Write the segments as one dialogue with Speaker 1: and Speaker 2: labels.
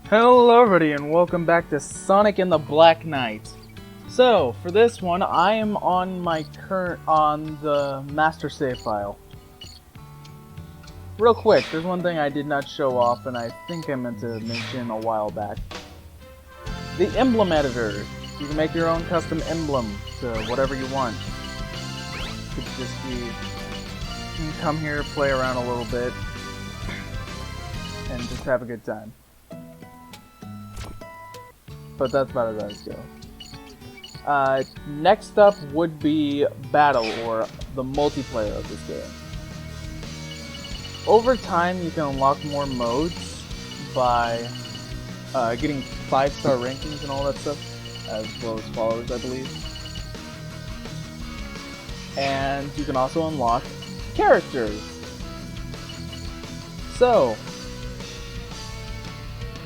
Speaker 1: Hello everybody and welcome back to Sonic and the Black Knight. So, for this one, I am on the master save file. Real quick, there's one thing I did not show off and I think I meant to mention a while back. The emblem editor. You can make your own custom emblem to whatever you want. It could just be, you can come here, play around a little bit, and just have a good time. But that's about as I go. Next up would be Battle, or the multiplayer of this game. Over time, you can unlock more modes by getting 5-star rankings and all that stuff, as well as followers, I believe. And you can also unlock characters. So,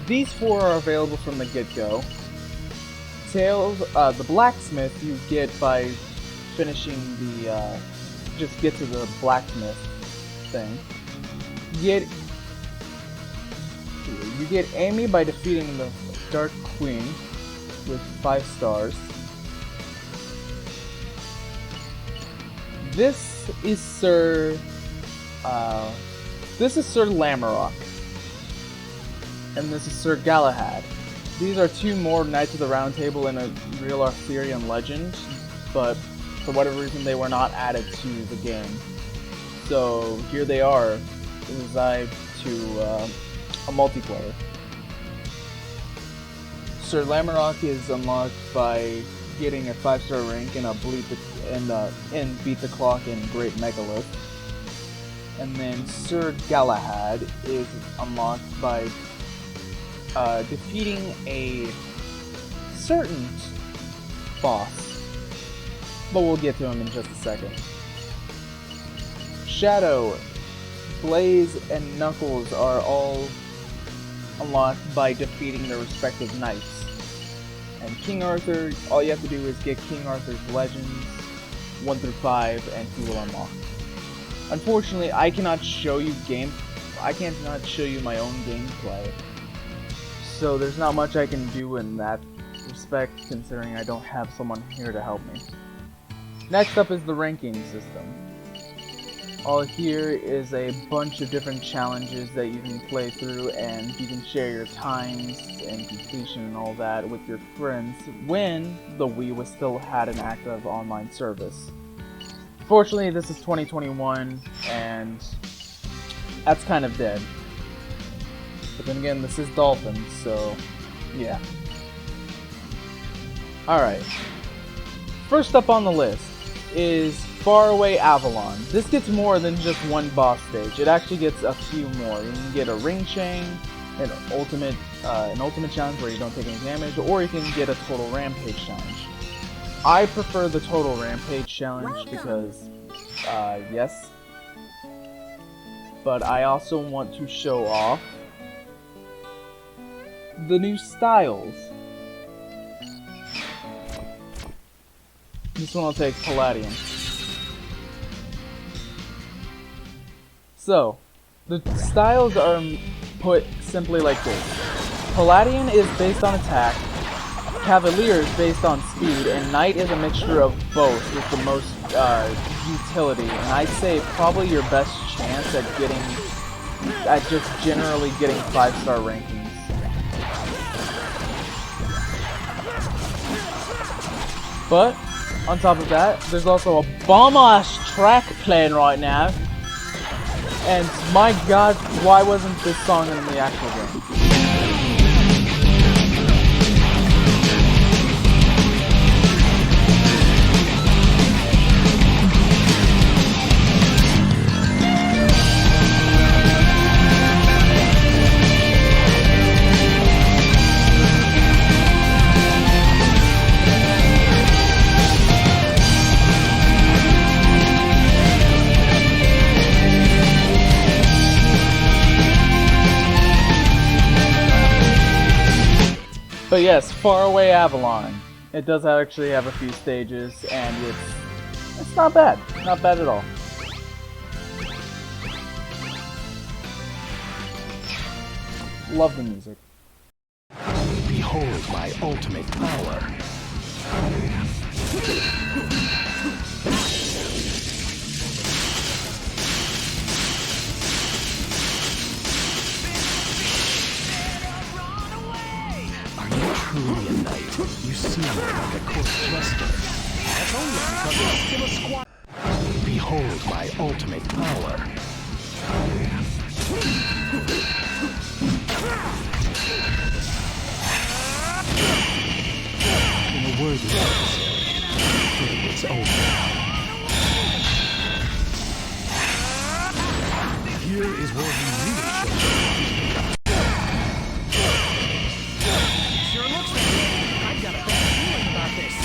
Speaker 1: these four are available from the get-go. Tails, the blacksmith you get by finishing the, just get to the blacksmith thing. You get Amy by defeating the Dark Queen with 5 stars. This is Sir Lamarok. And this is Sir Galahad. These are two more Knights of the Round Table in a real Arthurian legend, but for whatever reason they were not added to the game. So here they are, revived to a multiplayer. Sir Lamarok is unlocked by getting a 5-star rank in Beat the Clock in Great Megalith. And then Sir Galahad is unlocked by defeating a certain boss, but we'll get to him in just a second. Shadow, Blaze, and Knuckles are all unlocked by defeating their respective knights. And King Arthur, all you have to do is get King Arthur's Legends 1 through 5 and he will unlock. Unfortunately, I cannot show you my own gameplay. So there's not much I can do in that respect, considering I don't have someone here to help me. Next up is the ranking system. All here is a bunch of different challenges that you can play through, and you can share your times and completion and all that with your friends when the Wii still had an active online service. Fortunately, this is 2021, and that's kind of dead. But then again, this is Dolphins, so yeah. Alright. First up on the list is Faraway Avalon. This gets more than just one boss stage. It actually gets a few more. You can get a ring chain, an ultimate challenge where you don't take any damage, or you can get a total rampage challenge. I prefer the total rampage challenge because, yes. But I also want to show off the new styles. This one will take Paladin. So, the styles are put simply like this. Paladin is based on attack, Cavalier is based on speed, and Knight is a mixture of both with the most utility. And I'd say probably your best chance at just generally getting 5-star rankings. But, on top of that, there's also a bomb-ass track playing right now. And my god, why wasn't this song in the actual game? But yes, Faraway Avalon. It does actually have a few stages, and it's not bad. Not bad at all. Love the music.
Speaker 2: Behold my ultimate power. Are you truly a knight? You seem like a court jester. That's only because you're still a squire. Behold my ultimate power. In a worthy adversary, it's over. Here is where he really shows
Speaker 3: Sure looks like it. I've got a bad feeling about this.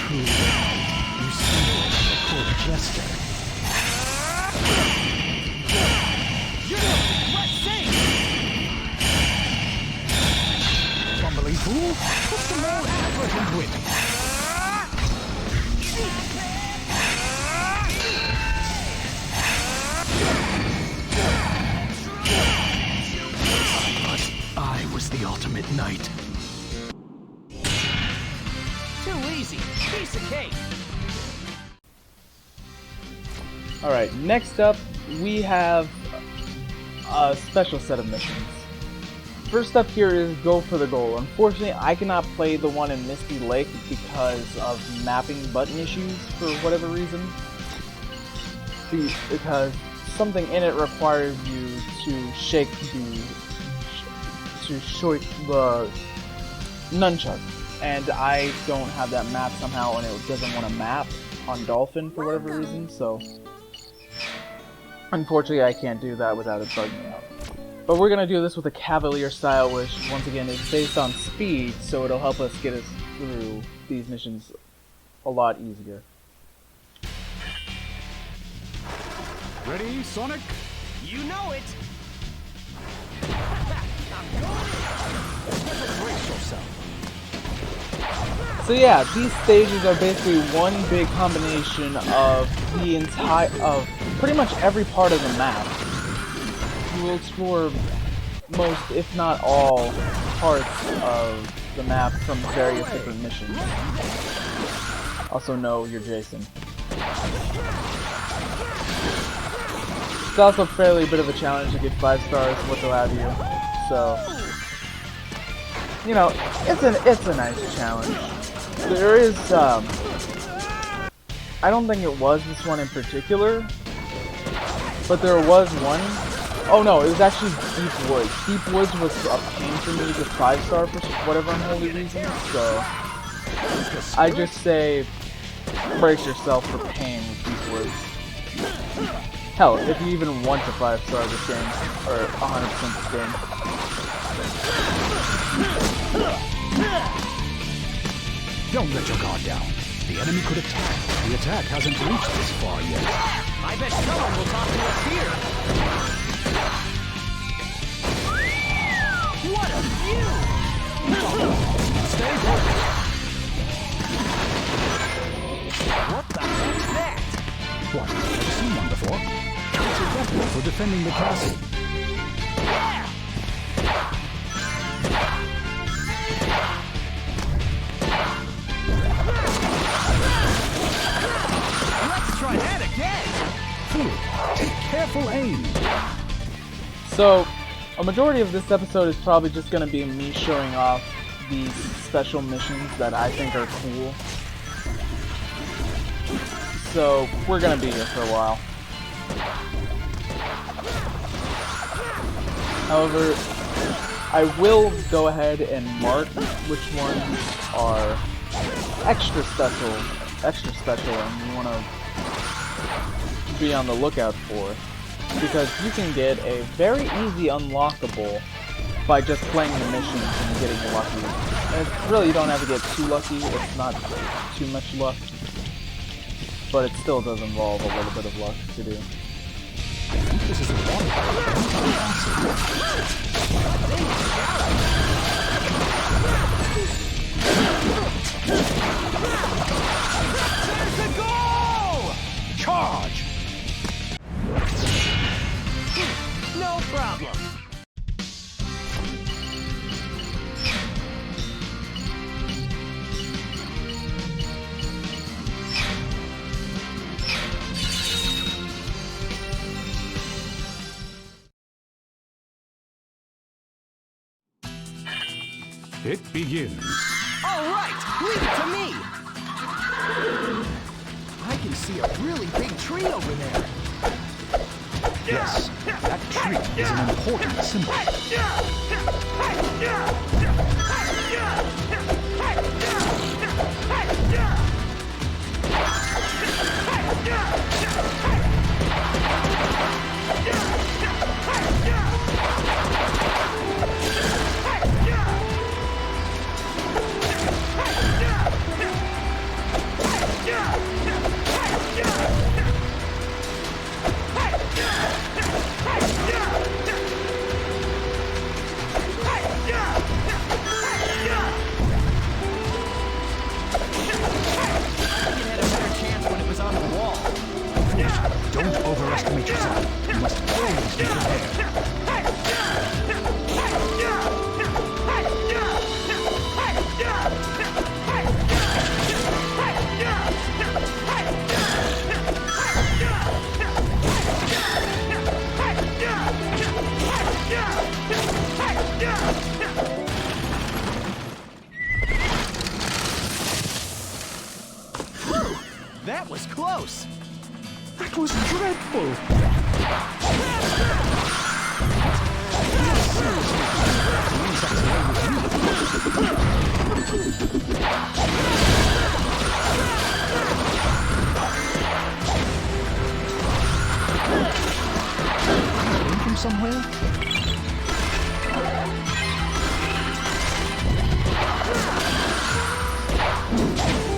Speaker 2: truly. You seem like a court jester.
Speaker 3: You're gonna regret saying it!
Speaker 2: Bumbling fool, put some more effort into it. I was the ultimate knight.
Speaker 3: Too easy. Piece of cake.
Speaker 1: Alright, next up, we have a special set of missions. First up here is Go for the Goal. Unfortunately, I cannot play the one in Misty Lake because of mapping button issues for whatever reason. Because something in it requires you to shake the nunchuck, and I don't have that map somehow, and it doesn't want to map on Dolphin for whatever reason, so unfortunately I can't do that without it bugging me out. But we're gonna do this with a Cavalier style, which once again is based on speed, so it'll help us get us through these missions a lot easier.
Speaker 2: Ready, Sonic?
Speaker 3: You know it! I'm going! Brace yourself.
Speaker 1: So yeah, these stages are basically one big combination of the of pretty much every part of the map. You will explore most, if not all, parts of the map from various different missions. Also, no, you're Jason. It's also fairly a bit of a challenge to get 5 stars, what have you. So, you know, it's a nice challenge. There is, I don't think it was this one in particular, but there was one. Oh no, it was actually Deep Woods. Deep Woods was a pain for me to 5-star for whatever unholy reason, so I just say brace yourself for pain with Deep Woods. Hell, if you even want to 5-star this game, or 100% this game.
Speaker 2: Don't let your guard down. The enemy could attack. The attack hasn't reached this far yet.
Speaker 3: I bet someone will talk to us here. What a view!
Speaker 2: Stay focused.
Speaker 3: What the heck's that?
Speaker 2: What? Never seen one before? It's a weapon for defending the castle.
Speaker 3: Let's try that again!
Speaker 2: Fool, take careful aim.
Speaker 1: So, a majority of this episode is probably just going to be me showing off these special missions that I think are cool. So, we're going to be here for a while. However, I will go ahead and mark which ones are extra special, and you want to be on the lookout for. Because you can get a very easy unlockable by just playing the missions and getting lucky. And really, you don't have to get too lucky, it's not too much luck. But it still does involve a little bit of luck to do.
Speaker 2: This is a water.
Speaker 3: There's the goal!
Speaker 2: Charge! It begins.
Speaker 3: All right, leave it to me. I can see a really big tree over there.
Speaker 2: Yes, that tree is an important symbol. Don't overestimate yourself. You must always be prepared.
Speaker 3: That was close.
Speaker 2: That was dreadful. Came from somewhere?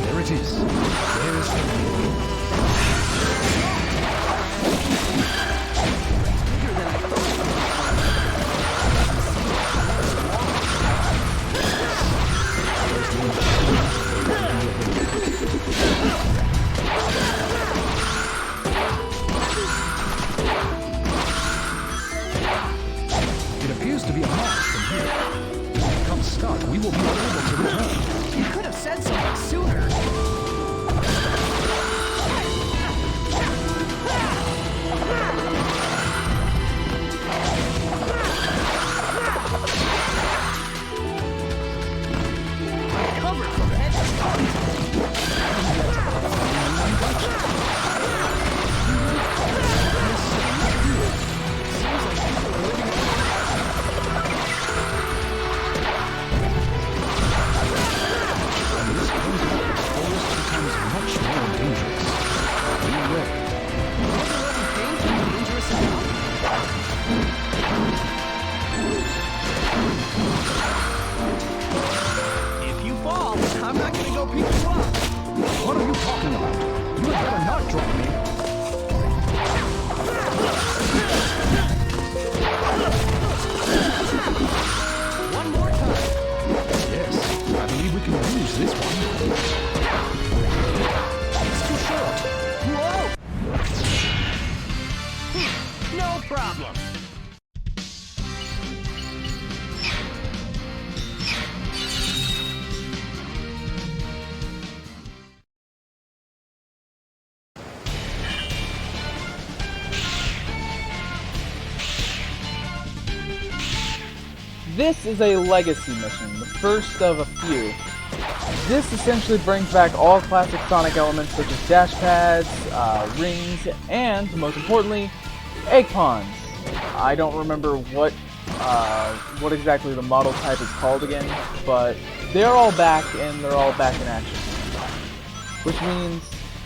Speaker 2: There it is. There is the It appears to be a march from here. If it becomes stuck, we will be unable to return.
Speaker 3: You could have said something sooner. I'm covered from head to If you fall, I'm not gonna go pick you up.
Speaker 2: What are you talking about? You had better not drop me.
Speaker 3: One more time.
Speaker 2: Yes, I believe we can use this one.
Speaker 3: It's too short. Whoa! No problem.
Speaker 1: This is a legacy mission, the first of a few. This essentially brings back all classic Sonic elements such as dash pads, rings, and, most importantly, egg pawns. I don't remember what exactly the model type is called again, but they're all back and they're all back in action. Which means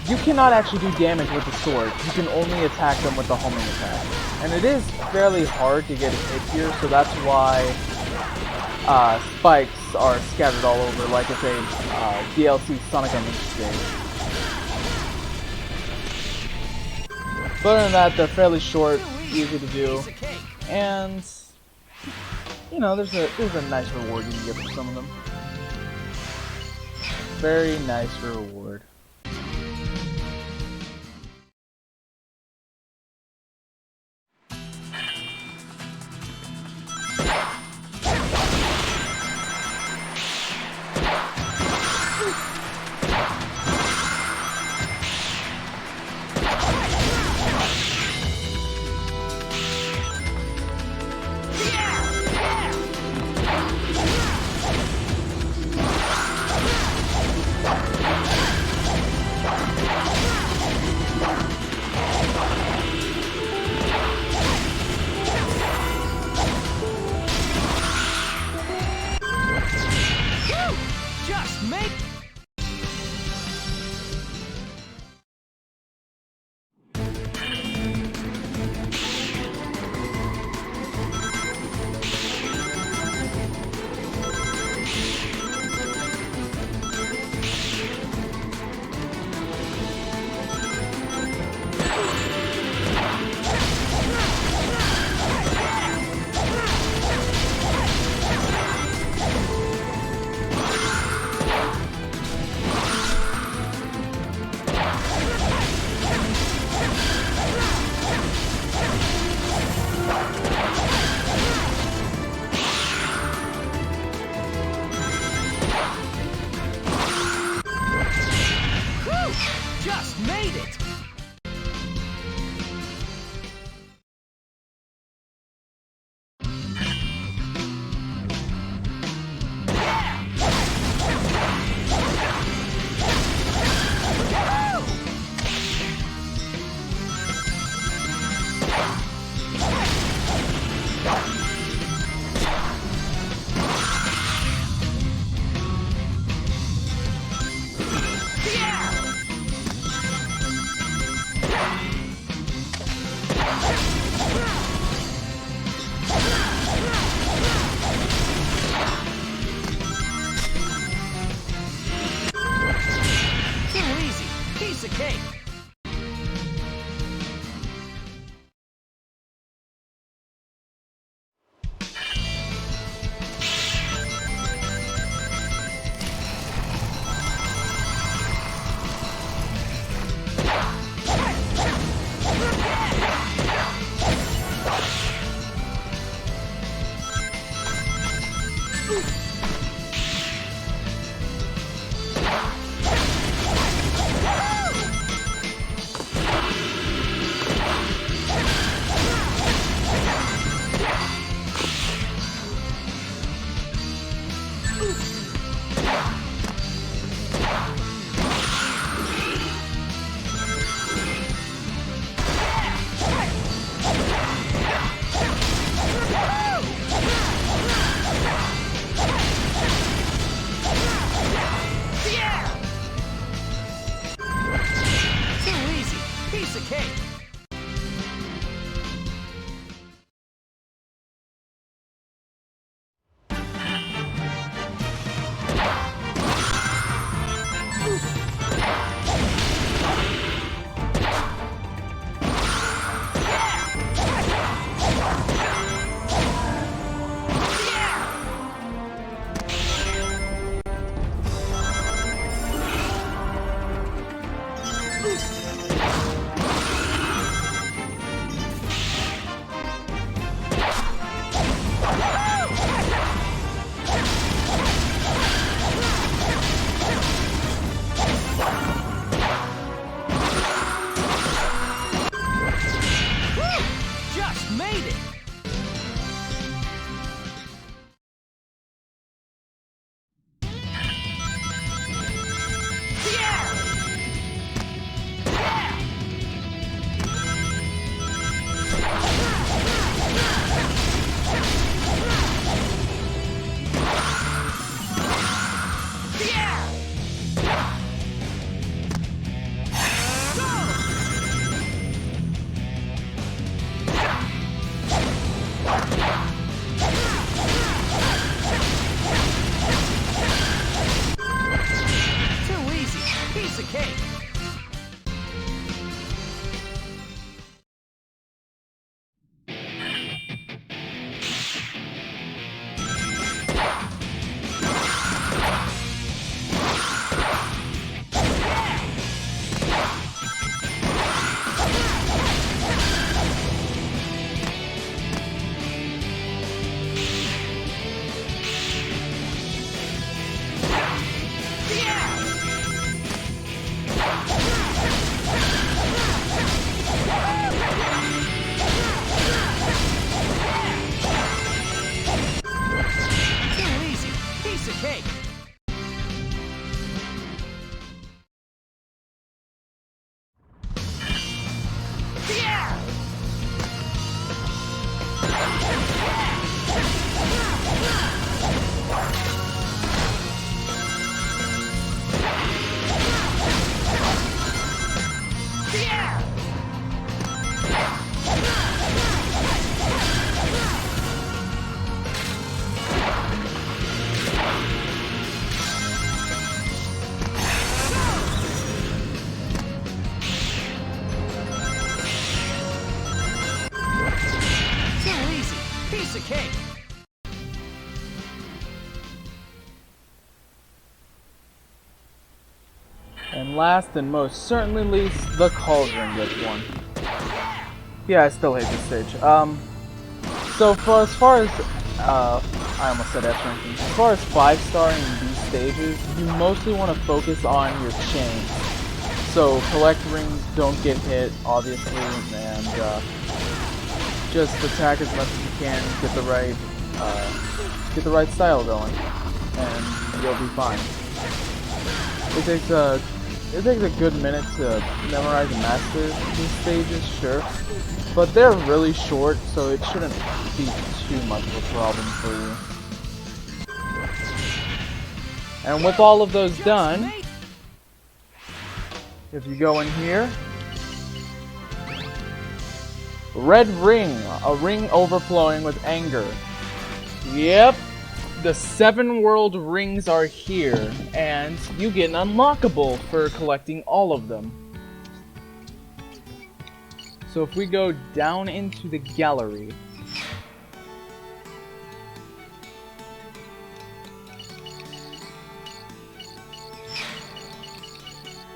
Speaker 1: you cannot actually do damage with the sword, you can only attack them with the homing attack. And it is fairly hard to get a hit here, so that's why spikes are scattered all over like it's a DLC Sonic Unleashed stage. But other than that, they're fairly short, easy to do, and you know, there's a nice reward you can get for some of them. Very nice reward.
Speaker 3: cake.
Speaker 1: And last and most certainly least, the Cauldron gets one. Yeah, I still hate this stage. So for as far as I almost said S ranking. As far as 5-starring these stages, you mostly want to focus on your chains. So collect rings, don't get hit, obviously, and just attack as much as you can, get the right style going, and you'll be fine. It takes a good minute to memorize and master these stages, sure, but they're really short, so it shouldn't be too much of a problem for you. And with all of those done, if you go in here, red ring, a ring overflowing with anger. Yep, the 7 world rings are here, and you get an unlockable for collecting all of them. So if we go down into the gallery,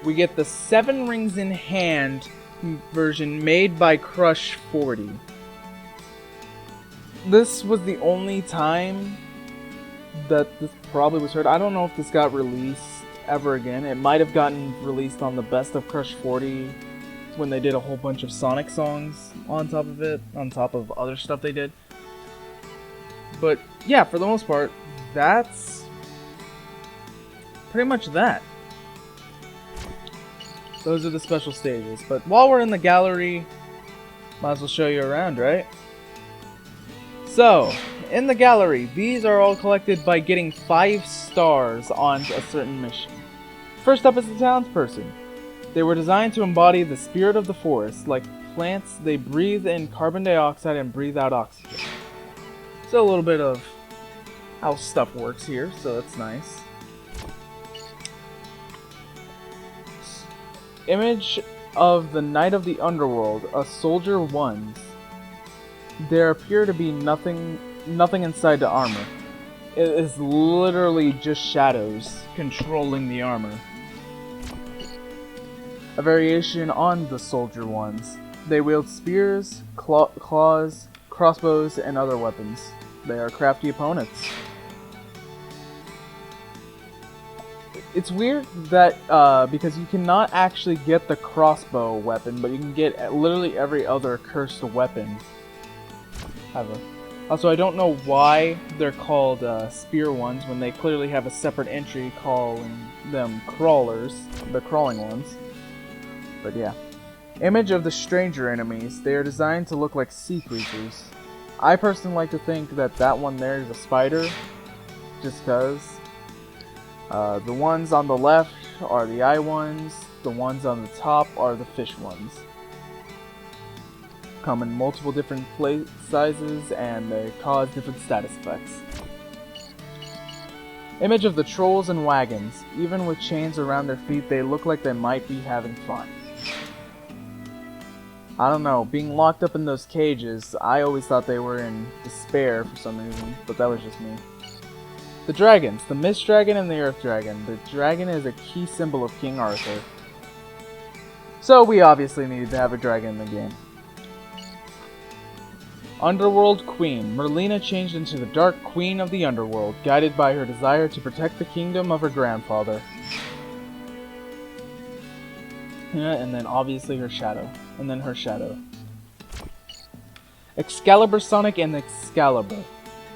Speaker 1: we get the 7 rings in hand version made by Crush 40. This was the only time that this probably was heard. I don't know if this got released ever again. It might have gotten released on the Best of Crush 40 when they did a whole bunch of Sonic songs on top of it, on top of other stuff they did. But yeah, for the most part, that's pretty much that. Those are the special stages. But while we're in the gallery, might as well show you around, right? So, in the gallery, these are all collected by getting 5 stars on a certain mission. First up is the townsperson. They were designed to embody the spirit of the forest. Like plants, they breathe in carbon dioxide and breathe out oxygen. So a little bit of how stuff works here, so that's nice. Image of the Knight of the Underworld, a soldier ones. There appear to be nothing inside the armor. It is literally just shadows controlling the armor. A variation on the soldier ones. They wield spears, claws, crossbows, and other weapons. They are crafty opponents. It's weird that, because you cannot actually get the crossbow weapon, but you can get literally every other cursed weapon ever. Also, I don't know why they're called spear ones when they clearly have a separate entry calling them crawlers, the crawling ones. But yeah. Image of the stranger enemies. They are designed to look like sea creatures. I personally like to think that that one there is a spider, just cause. The ones on the left are the eye ones, the ones on the top are the fish ones. Come in multiple different plate sizes and they cause different status effects. Image of the trolls and wagons. Even with chains around their feet, they look like they might be having fun. I don't know, being locked up in those cages, I always thought they were in despair for some reason, but that was just me. The dragons, the Mist Dragon and the Earth Dragon. The dragon is a key symbol of King Arthur. So we obviously needed to have a dragon in the game. Underworld Queen. Merlina changed into the Dark Queen of the Underworld, guided by her desire to protect the kingdom of her grandfather. Yeah, and then obviously her shadow. And then her shadow. Excalibur Sonic and Excalibur.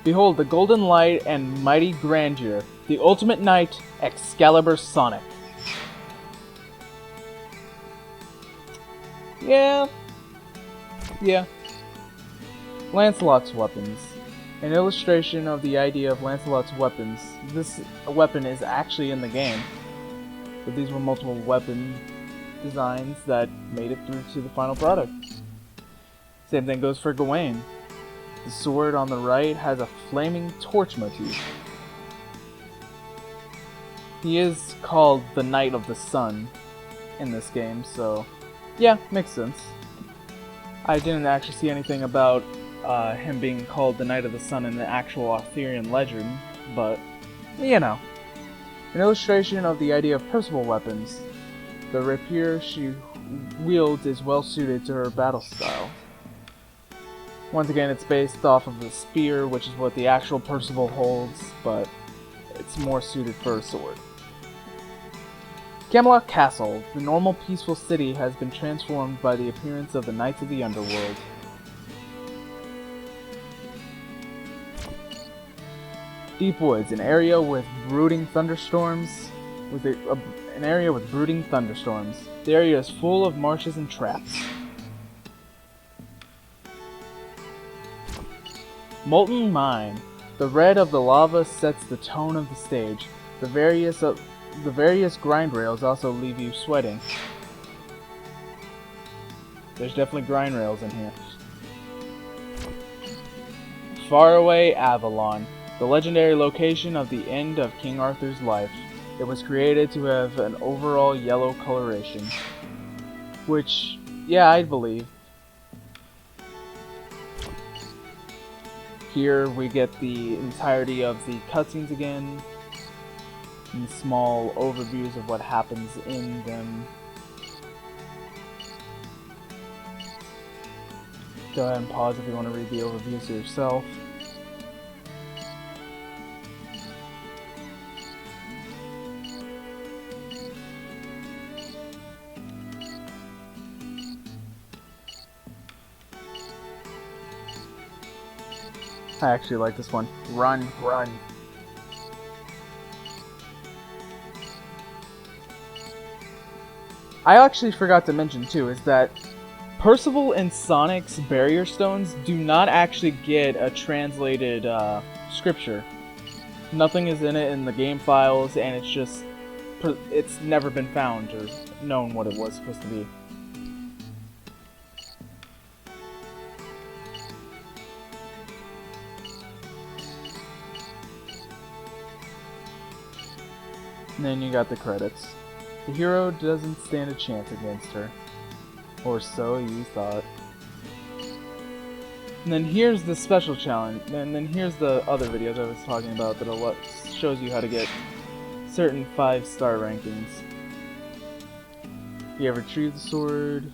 Speaker 1: Behold the golden light and mighty grandeur, the ultimate knight, Excalibur Sonic. Yeah. Lancelot's weapons. An illustration of the idea of Lancelot's weapons. This weapon is actually in the game, but these were multiple weapon designs that made it through to the final product. Same thing goes for Gawain. The sword on the right has a flaming torch motif. He is called the Knight of the Sun in this game, so yeah, makes sense. I didn't actually see anything about him being called the Knight of the Sun in the actual Arthurian legend, but, you know. An illustration of the idea of personal weapons. The rapier she wields is well suited to her battle style. Once again, it's based off of the spear, which is what the actual Percival holds, but it's more suited for a sword. Camelot Castle, the normal peaceful city, has been transformed by the appearance of the Knights of the Underworld. Deep Woods, an area with brooding thunderstorms. An area with brooding thunderstorms. The area is full of marshes and traps. Molten Mine. The red of the lava sets the tone of the stage. The various grind rails also leave you sweating. There's definitely grind rails in here. Faraway, Avalon. The legendary location of the end of King Arthur's life. It was created to have an overall yellow coloration. Which, yeah, I'd believe. Here we get the entirety of the cutscenes again, and small overviews of what happens in them. Go ahead and pause if you want to read the overviews yourself. I actually like this one. Run, run. I actually forgot to mention too, is that Percival and Sonic's barrier stones do not actually get a translated scripture. Nothing is in it in the game files, and it's never been found or known what it was supposed to be. And then you got the credits. The hero doesn't stand a chance against her. Or so you thought. And then here's the special challenge. And then here's the other videos I was talking about that shows you how to get certain 5-star rankings. You ever retrieve the sword,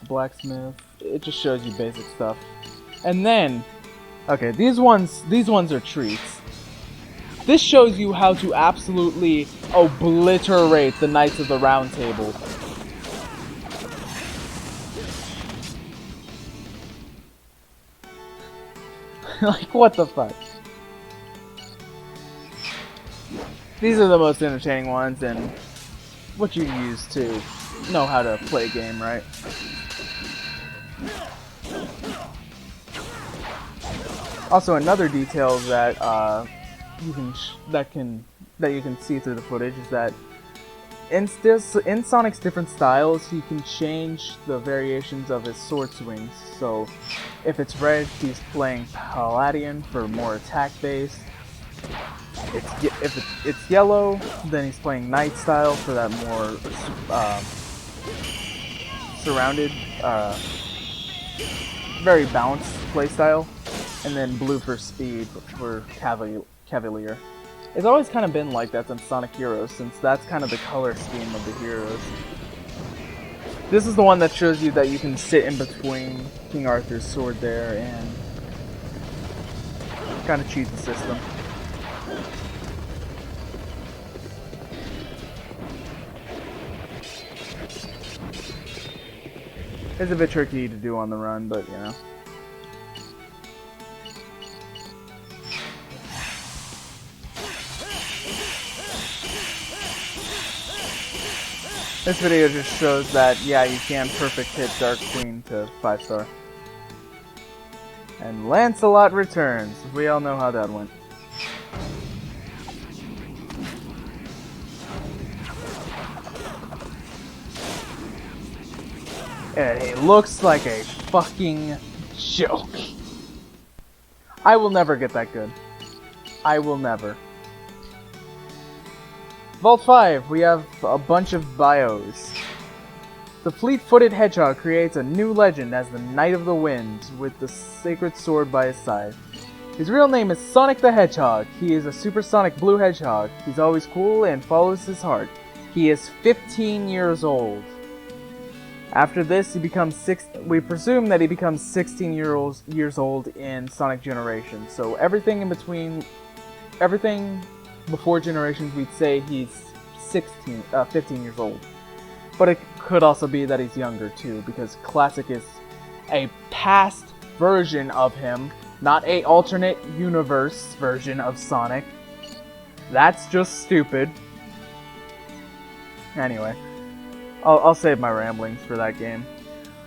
Speaker 1: the blacksmith. It just shows you basic stuff. And then, okay, these ones are treats. This shows you how to absolutely obliterate the Knights of the Round Table. Like, what the fuck? These are the most entertaining ones, and what you use to know how to play a game, right? Also, another detail that you can see through the footage is that in Sonic's different styles, he can change the variations of his sword swings. So, if it's red, he's playing Paladin for more attack base. If it's yellow, then he's playing Knight style for that more surrounded, very balanced playstyle. And then blue for speed for Cavalier. It's always kind of been like that in Sonic Heroes, since that's kind of the color scheme of the heroes. This is the one that shows you that you can sit in between King Arthur's sword there and kind of cheat the system. It's a bit tricky to do on the run, but you know. This video just shows that, yeah, you can perfect hit Dark Queen to 5-star. And Lancelot returns. We all know how that went. And it looks like a fucking joke. I will never get that good. I will never. Vault 5, we have a bunch of bios. The fleet-footed hedgehog creates a new legend as the Knight of the Wind with the sacred sword by his side. His real name is Sonic the Hedgehog. He is a supersonic blue hedgehog. He's always cool and follows his heart. He is 15 years old. After this, he becomes we presume that he becomes 16 years old in Sonic Generations. So everything before Generations, we'd say he's 15 years old. But it could also be that he's younger too, because Classic is a past version of him, not a alternate universe version of Sonic. That's just stupid. Anyway, I'll save my ramblings for that game.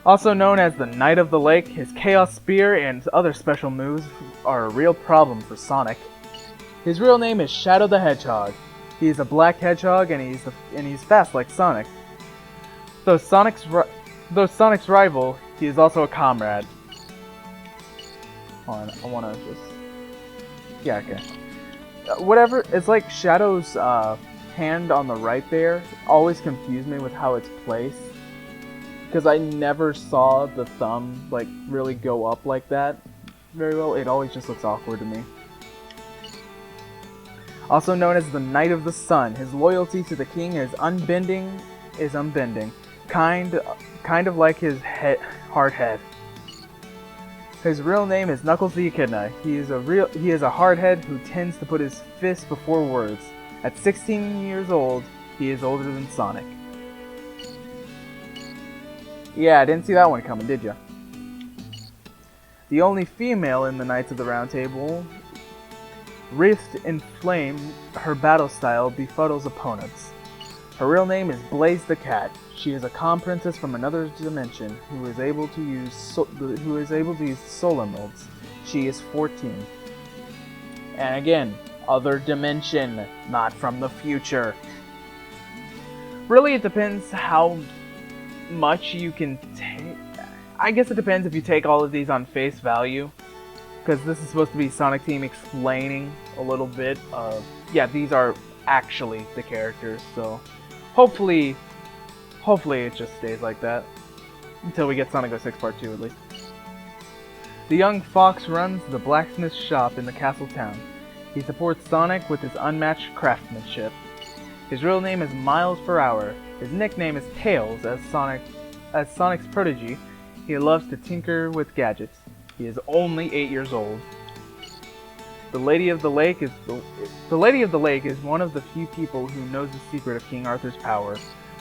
Speaker 1: Also known as the Knight of the Lake, his Chaos Spear and other special moves are a real problem for Sonic. His real name is Shadow the Hedgehog. He's a black hedgehog and he's fast like Sonic. Though Sonic's rival, he is also a comrade. Hold on, I wanna just... Yeah, okay. Whatever, it's like Shadow's hand on the right there always confused me with how it's placed. Because I never saw the thumb, like, really go up like that very well. It always just looks awkward to me. Also known as the Knight of the Sun, his loyalty to the king is unbending. Kind of like his hard head. His real name is Knuckles the Echidna. He is a hardhead who tends to put his fist before words. At 16 years old, he is older than Sonic. Yeah, I didn't see that one coming, did ya? The only female in the Knights of the Round Table, writhed in flame, her battle style befuddles opponents. Her real name is Blaze the Cat. She is a calm princess from another dimension who is able to use soul emeralds. She is 14. And again, other dimension, not from the future. Really, it depends how much you can take. I guess it depends if you take all of these on face value, because this is supposed to be Sonic Team explaining a little bit of, yeah, these are actually the characters, so hopefully it just stays like that until we get Sonic 06 Part 2 at least. The young fox runs the blacksmith shop in the castle town. He supports Sonic with his unmatched craftsmanship. His real name is Miles per Hour. His nickname is Tails. As Sonic's protege, he loves to tinker with gadgets. He is only 8 years old. The Lady of the Lake is one of the few people who knows the secret of King Arthur's power.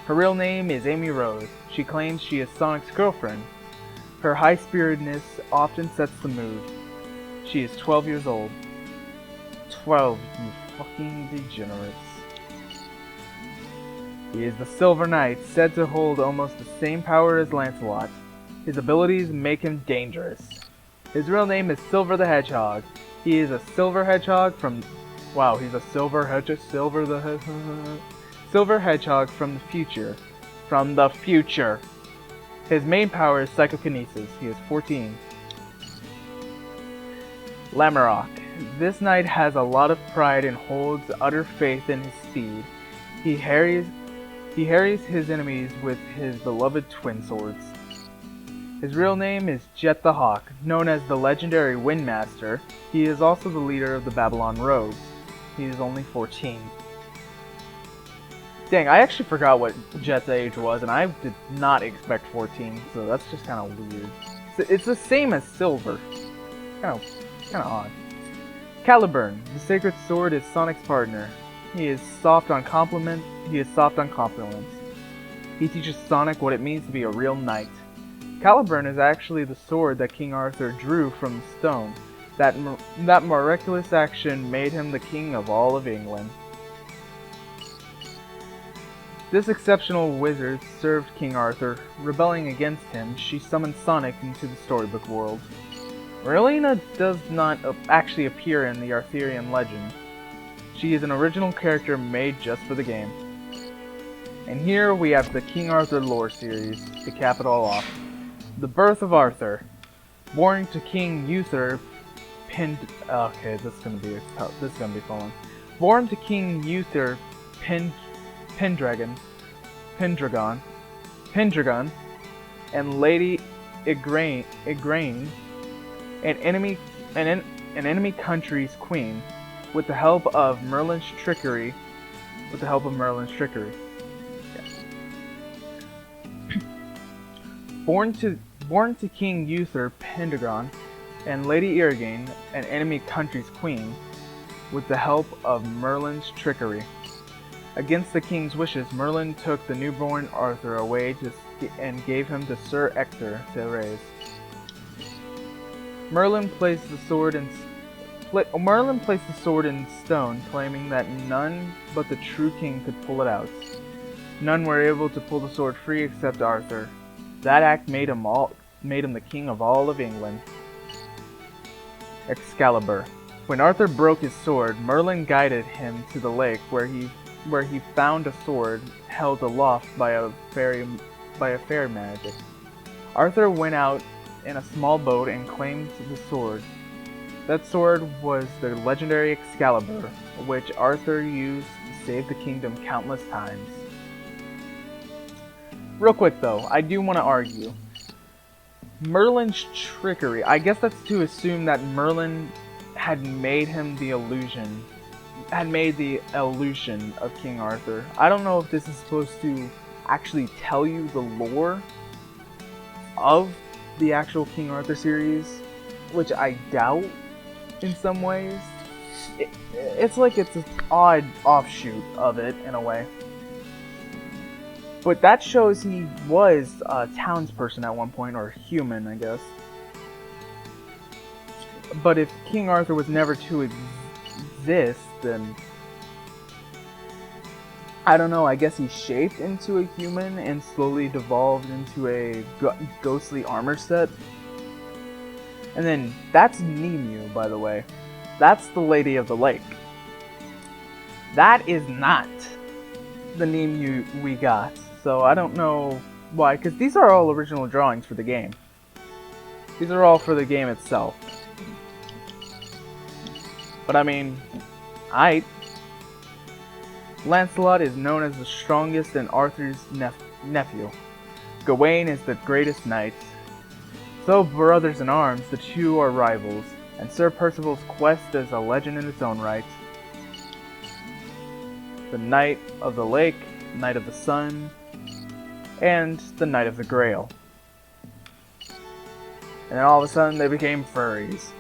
Speaker 1: Her real name is Amy Rose. She claims she is Sonic's girlfriend. Her high-spiritedness often sets the mood. She is 12 years old. 12, you fucking degenerates. He is the Silver Knight, said to hold almost the same power as Lancelot. His abilities make him dangerous. His real name is Silver the Hedgehog. He is a silver hedgehog from... Wow, he's a silver hedgehog from the future. From the future. His main power is psychokinesis. He is 14. Lamarok. This knight has a lot of pride and holds utter faith in his speed. He harries his enemies with his beloved twin swords. His real name is Jet the Hawk, known as the legendary Windmaster. He is also the leader of the Babylon Rogues. He is only 14. Dang, I actually forgot what Jet's age was, and I did not expect 14, so that's just kind of weird. It's the same as Silver. Kind of odd. Caliburn, the sacred sword, is Sonic's partner. He is soft on compliments. He teaches Sonic what it means to be a real knight. Caliburn is actually the sword that King Arthur drew from the stone. That miraculous action made him the king of all of England. This exceptional wizard served King Arthur. Rebelling against him, she summoned Sonic into the storybook world. Merlina does not actually appear in the Arthurian legend. She is an original character made just for the game. And here we have the King Arthur lore series to cap it all off. The birth of Arthur. Born to King Uther okay, this is gonna be fun. Born to King Uther Pendragon, Pendragon, and Lady Igraine, an enemy country's queen, with the help of Merlin's trickery. Yes. Born to King Uther Pendragon and Lady Igraine, an enemy country's queen, with the help of Merlin's trickery. Against the king's wishes, Merlin took the newborn Arthur away and gave him to Sir Ector to raise. Merlin placed the sword in stone, claiming that none but the true king could pull it out. None were able to pull the sword free except Arthur. That act made him the king of all of England. Excalibur. When Arthur broke his sword, Merlin guided him to the lake where he found a sword held aloft by a fairy magic. Arthur went out in a small boat and claimed the sword. That sword was the legendary Excalibur, which Arthur used to save the kingdom countless times. Real quick though, I do want to argue. Merlin's trickery, I guess that's to assume that Merlin had made the illusion of King Arthur. I don't know if this is supposed to actually tell you the lore of the actual King Arthur series, which I doubt in some ways. It's like it's an odd offshoot of it in a way. But that shows he was a townsperson at one point, or human, I guess. But if King Arthur was never to exist, then I don't know, I guess he shaped into a human and slowly devolved into a ghostly armor set. And then that's Nemu, by the way. That's the Lady of the Lake. That is not the Nemu we got. So I don't know why, because these are all original drawings for the game. These are all for the game itself. But I mean, Lancelot is known as the strongest and Arthur's nephew. Gawain is the greatest knight. Though brothers in arms, the two are rivals, and Sir Percival's quest is a legend in its own right. The Knight of the Lake, Knight of the Sun, and the Knight of the Grail. And then all of a sudden they became furries.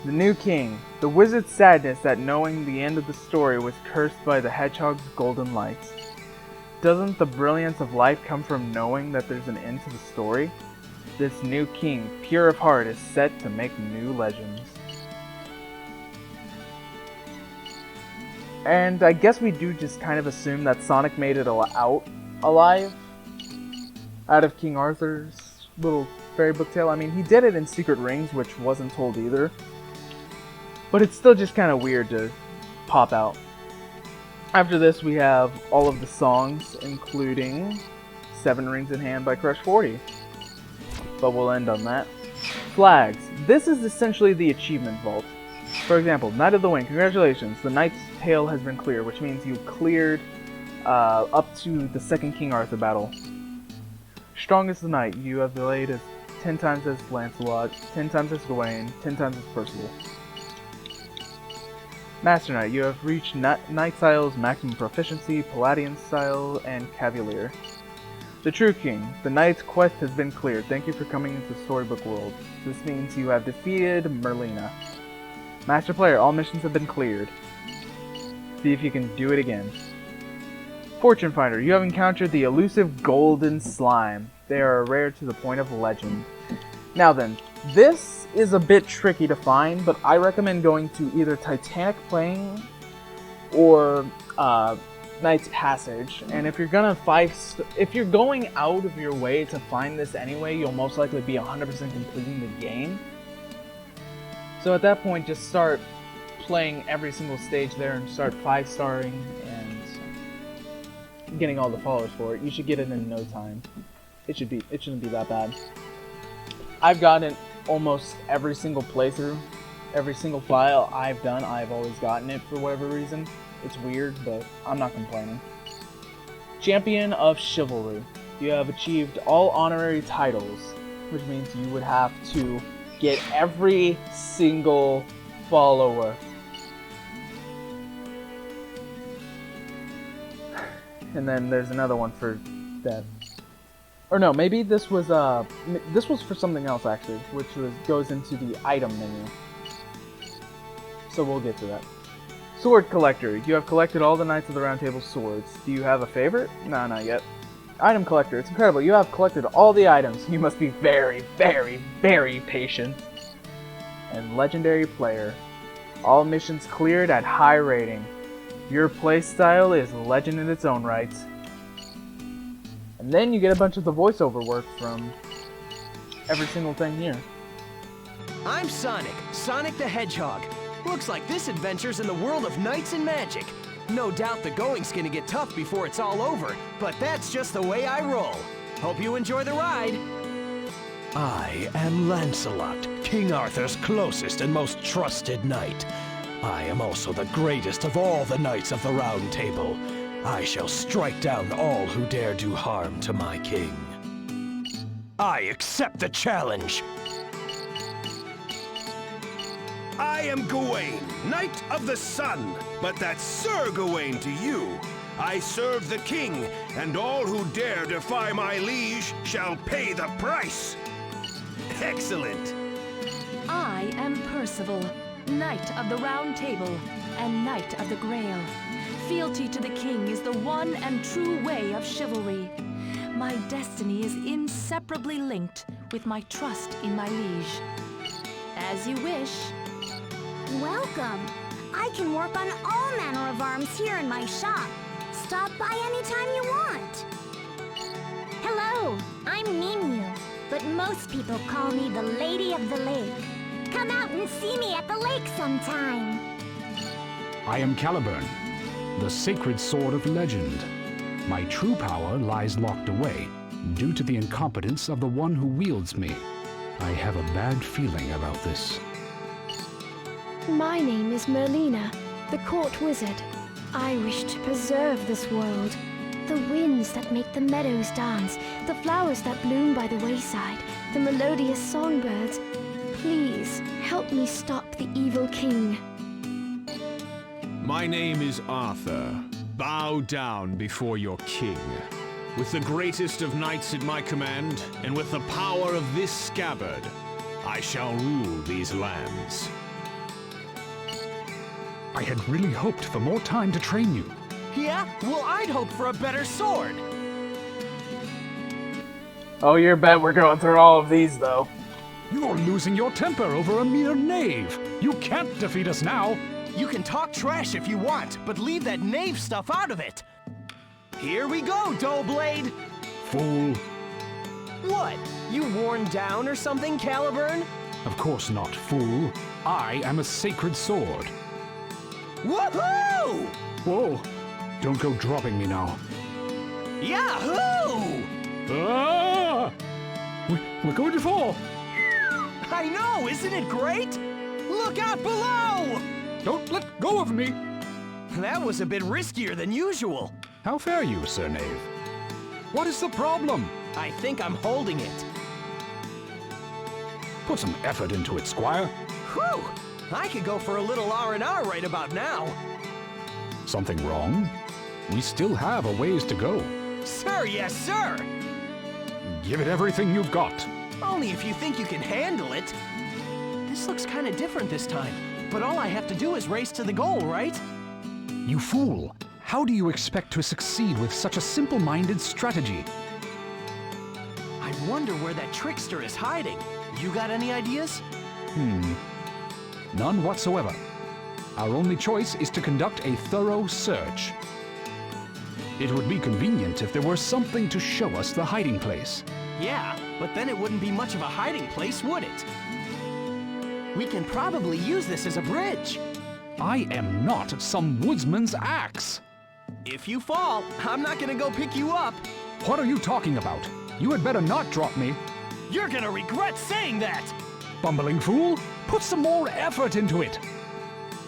Speaker 1: The new king. The wizard's sadness at knowing the end of the story was cursed by the hedgehog's golden light. Doesn't the brilliance of life come from knowing that there's an end to the story? This new king, pure of heart, is set to make new legends. And I guess we do just kind of assume that Sonic made it alive out of King Arthur's little fairy book tale. I mean, he did it in Secret Rings, which wasn't told either. But it's still just kind of weird to pop out. After this, we have all of the songs, including 7 Rings in Hand by Crush 40. But we'll end on that. Flags. This is essentially the achievement vault. For example, Knight of the Wind, congratulations, the Knight's Tale has been cleared, which means you cleared up to the second King Arthur battle. Strongest the Knight, you have delayed as 10 times as Lancelot, 10 times as Gawain, 10 times as Percival. Master Knight, you have reached Knight Style's maximum proficiency, Paladin Style, and Cavalier. The True King, the Knight's quest has been cleared. Thank you for coming into the Storybook world. This means you have defeated Merlina. Master Player, all missions have been cleared. See if you can do it again. Fortune Finder, you have encountered the elusive golden slime. They are rare to the point of legend. Now then, this is a bit tricky to find, but I recommend going to either Titanic Plain or Knight's Passage. And if you're gonna if you're going out of your way to find this anyway, you'll most likely be 100% completing the game. So at that point, just start playing every single stage there and start 5-starring and getting all the followers for it. You should get it in no time. It shouldn't be that bad. I've gotten it almost every single playthrough. Every single file I've done, I've always gotten it for whatever reason. It's weird, but I'm not complaining. Champion of Chivalry. you have achieved all honorary titles, which means you would have to get every single follower. And then there's another one for that. Or no, maybe this was for something else actually, which goes into the item menu. So we'll get to that. Sword Collector. You have collected all the Knights of the Round Table swords. Do you have a favorite? No, not yet. Item Collector. It's incredible. You have collected all the items. You must be very, very, very patient. And Legendary Player. All missions cleared at high rating. Your playstyle is legend in its own right. And then you get a bunch of the voiceover work from every single thing here.
Speaker 3: I'm Sonic, Sonic the Hedgehog. Looks like this adventure's in the world of knights and magic. No doubt the going's gonna get tough before it's all over, but that's just the way I roll. Hope you enjoy the ride.
Speaker 2: I am Lancelot, King Arthur's closest and most trusted knight. I am also the greatest of all the Knights of the Round Table. I shall strike down all who dare do harm to my king. I accept the challenge.
Speaker 4: I am Gawain, Knight of the Sun, but that's Sir Gawain to you. I serve the king, and all who dare defy my liege shall pay the price. Excellent.
Speaker 5: I am Percival, Knight of the Round Table and Knight of the Grail. Fealty to the king is the one and true way of chivalry. My destiny is inseparably linked with my trust in my liege. As you wish.
Speaker 6: Welcome! I can work on all manner of arms here in my shop. Stop by anytime you want. Hello, I'm Mimyu, but most people call me the Lady of the Lake. Come out and see me at the lake sometime.
Speaker 7: I am Caliburn, the sacred sword of legend. My true power lies locked away, due to the incompetence of the one who wields me. I have a bad feeling about this.
Speaker 8: My name is Merlina, the court wizard. I wish to preserve this world. The winds that make the meadows dance, the flowers that bloom by the wayside, the melodious songbirds. Please, help me stop the evil king.
Speaker 9: My name is Arthur. Bow down before your king. With the greatest of knights at my command, and with the power of this scabbard, I shall rule these lands.
Speaker 7: I had really hoped for more time to train you.
Speaker 3: Yeah? Well, I'd hope for a better sword.
Speaker 1: Oh, you bet we're going through all of these, though.
Speaker 7: You're losing your temper over a mere knave. You can't defeat us now.
Speaker 3: You can talk trash if you want, but leave that knave stuff out of it. Here we go, Doughblade.
Speaker 7: Fool.
Speaker 3: What? You worn down or something, Caliburn?
Speaker 7: Of course not, fool. I am a sacred sword.
Speaker 3: Woohoo!
Speaker 7: Whoa! Don't go dropping me now.
Speaker 3: Yahoo!
Speaker 7: Ah! We're going to fall!
Speaker 3: I know, isn't it great? Look out below!
Speaker 7: Don't let go of me!
Speaker 3: That was a bit riskier than usual.
Speaker 7: How fare you, Sir Knave? What is the problem?
Speaker 3: I think I'm holding it.
Speaker 7: Put some effort into it, Squire.
Speaker 3: Whew! I could go for a little R&R right about now.
Speaker 7: Something wrong? We still have a ways to go.
Speaker 3: Sir, yes, sir!
Speaker 7: Give it everything you've got.
Speaker 3: Only if you think you can handle it. This looks kind of different this time, but all I have to do is race to the goal, right?
Speaker 7: You fool! How do you expect to succeed with such a simple-minded strategy?
Speaker 3: I wonder where that trickster is hiding. You got any ideas?
Speaker 7: None whatsoever. Our only choice is to conduct a thorough search. It would be convenient if there were something to show us the hiding place.
Speaker 3: Yeah, but then it wouldn't be much of a hiding place, would it? We can probably use this as a bridge.
Speaker 7: I am not some woodsman's axe.
Speaker 3: If you fall, I'm not gonna go pick you up.
Speaker 7: What are you talking about? You had better not drop me.
Speaker 3: You're gonna regret saying that!
Speaker 7: Bumbling fool, put some more effort into it.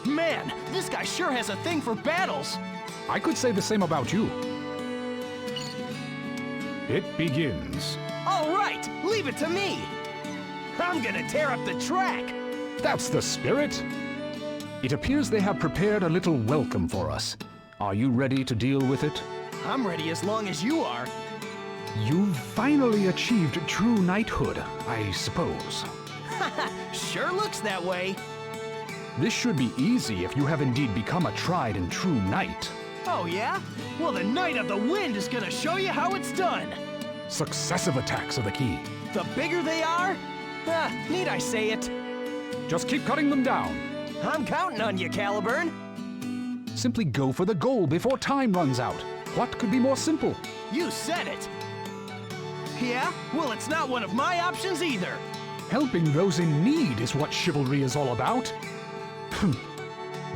Speaker 3: Man, this guy sure has a thing for battles.
Speaker 7: I could say the same about you. It begins.
Speaker 3: All right, leave it to me. I'm gonna tear up the track.
Speaker 7: That's the spirit. It appears they have prepared a little welcome for us. Are you ready to deal with it?
Speaker 3: I'm ready as long as you are.
Speaker 7: You've finally achieved true knighthood, I suppose.
Speaker 3: Sure looks that way.
Speaker 7: This should be easy if you have indeed become a tried and true knight.
Speaker 3: Oh yeah? Well, the Knight of the Wind is gonna show you how it's done.
Speaker 7: Successive attacks are the key.
Speaker 3: The bigger they are? Need I say it?
Speaker 7: Just keep cutting them down.
Speaker 3: I'm counting on you, Caliburn.
Speaker 7: Simply go for the goal before time runs out. What could be more simple?
Speaker 3: You said it. Yeah? Well, it's not one of my options either.
Speaker 7: Helping those in need is what chivalry is all about.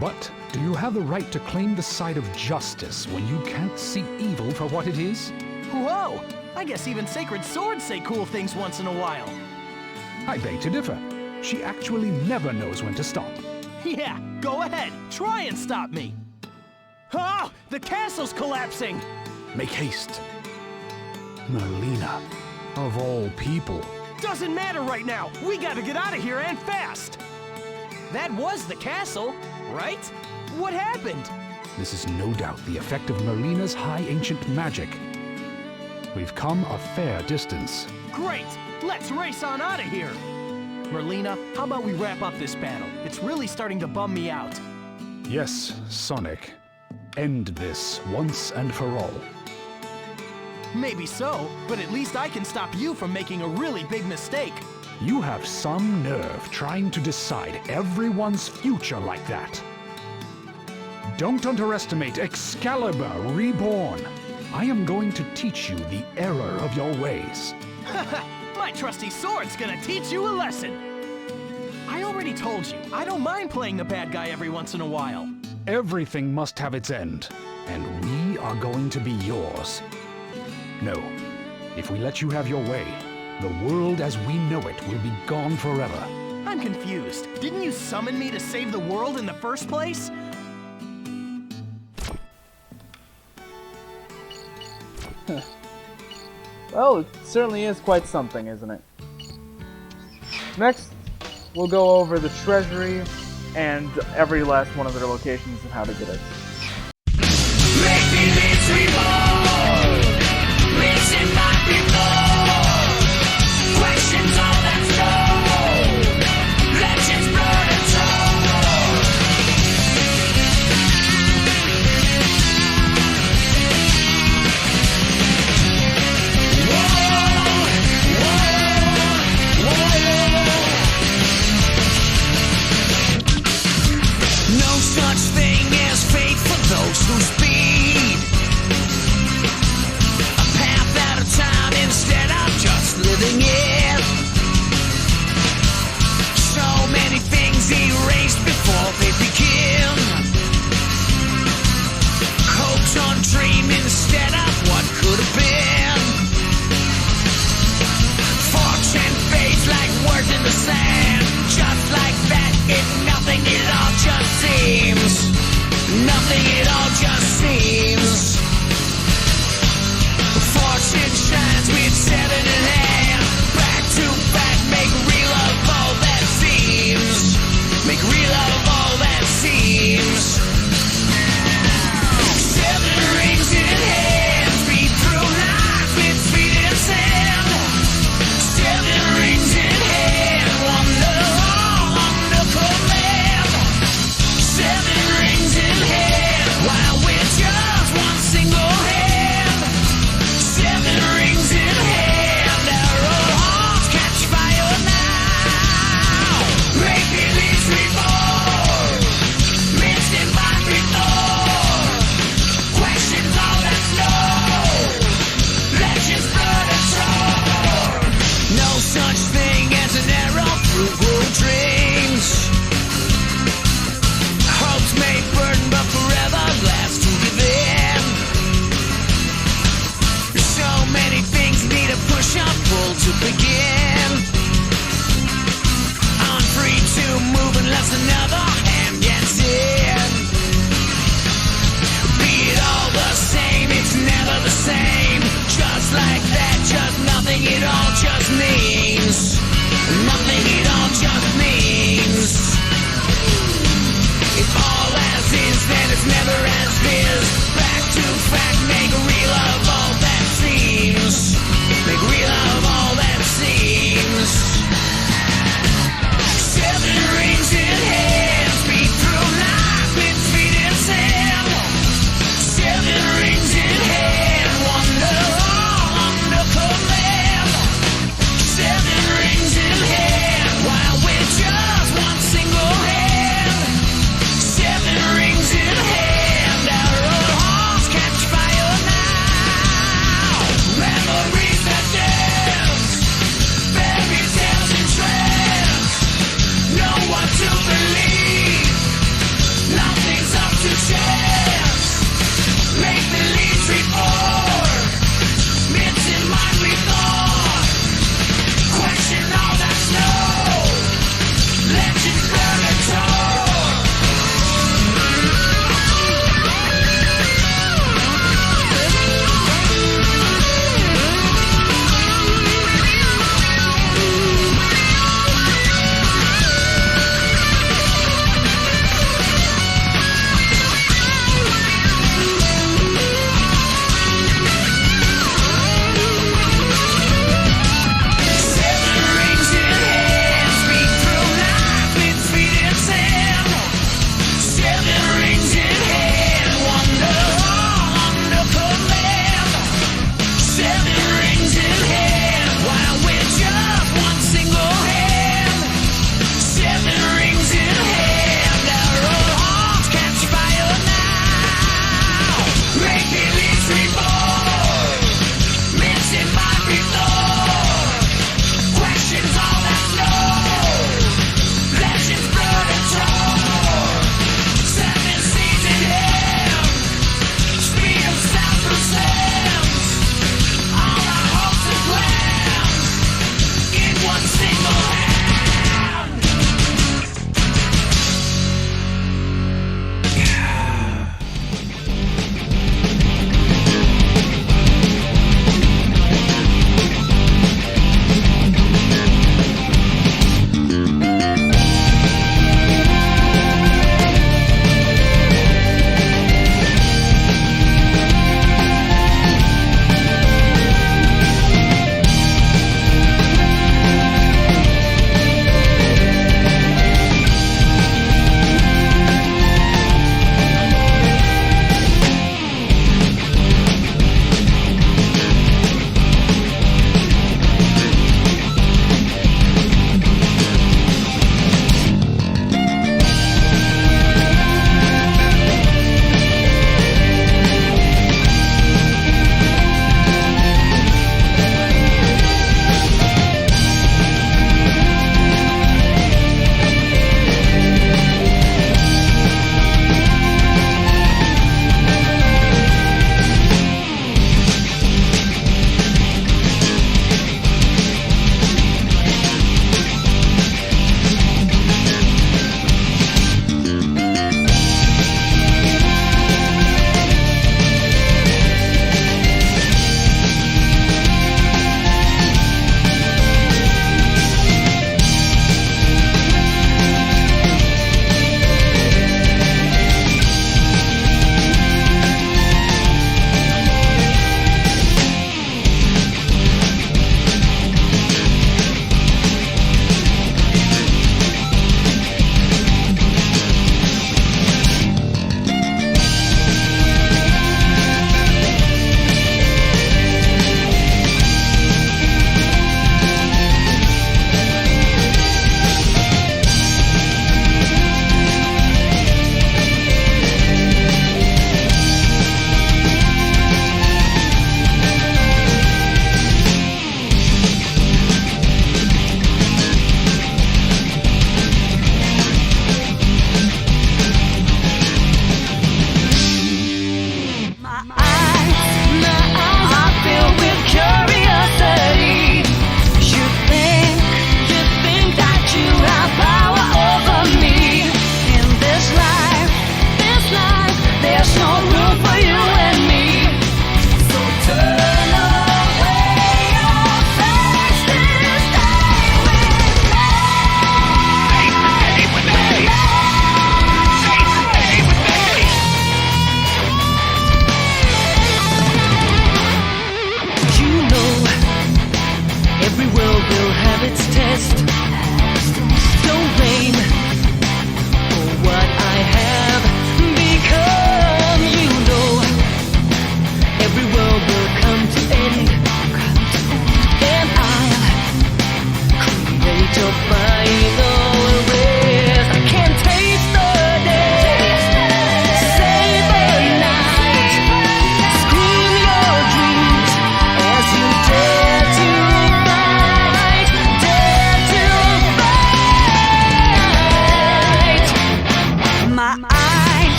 Speaker 7: But do you have the right to claim the side of justice when you can't see evil for what it is?
Speaker 3: Whoa! I guess even sacred swords say cool things once in a while.
Speaker 7: I beg to differ. She actually never knows when to stop.
Speaker 3: Yeah, go ahead. Try and stop me. Oh, the castle's collapsing.
Speaker 7: Make haste. Merlina, of all people.
Speaker 3: Doesn't matter right now. We gotta get out of here and fast. That was the castle, right? What happened?
Speaker 7: This is no doubt the effect of Merlina's high ancient magic. We've come a fair distance.
Speaker 3: Great! Let's race on out of here! Merlina, how about we wrap up this battle? It's really starting to bum me out.
Speaker 7: Yes, Sonic. End this once and for all.
Speaker 3: Maybe so, but at least I can stop you from making a really big mistake.
Speaker 7: You have some nerve trying to decide everyone's future like that. Don't underestimate Excalibur Reborn. I am going to teach you the error of your ways.
Speaker 3: My trusty sword's gonna teach you a lesson. I already told you, I don't mind playing the bad guy every once in a while.
Speaker 7: Everything must have its end, and we are going to be yours. No, if we let you have your way, the world as we know it will be gone forever.
Speaker 3: I'm confused. Didn't you summon me to save the world in the first place?
Speaker 1: Well, it certainly is quite something, isn't it? Next, we'll go over the Treasury and every last one of their locations and how to get it.
Speaker 10: Like that.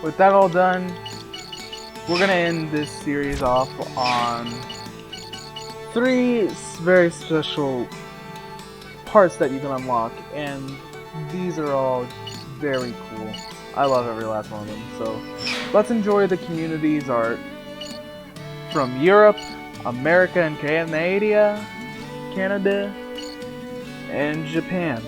Speaker 1: with that all done, we're gonna end this series off on 3 very special parts that you can unlock, and these are all very cool. I love every last one of them. So let's enjoy the community's art from Europe, America and Canada, and Japan.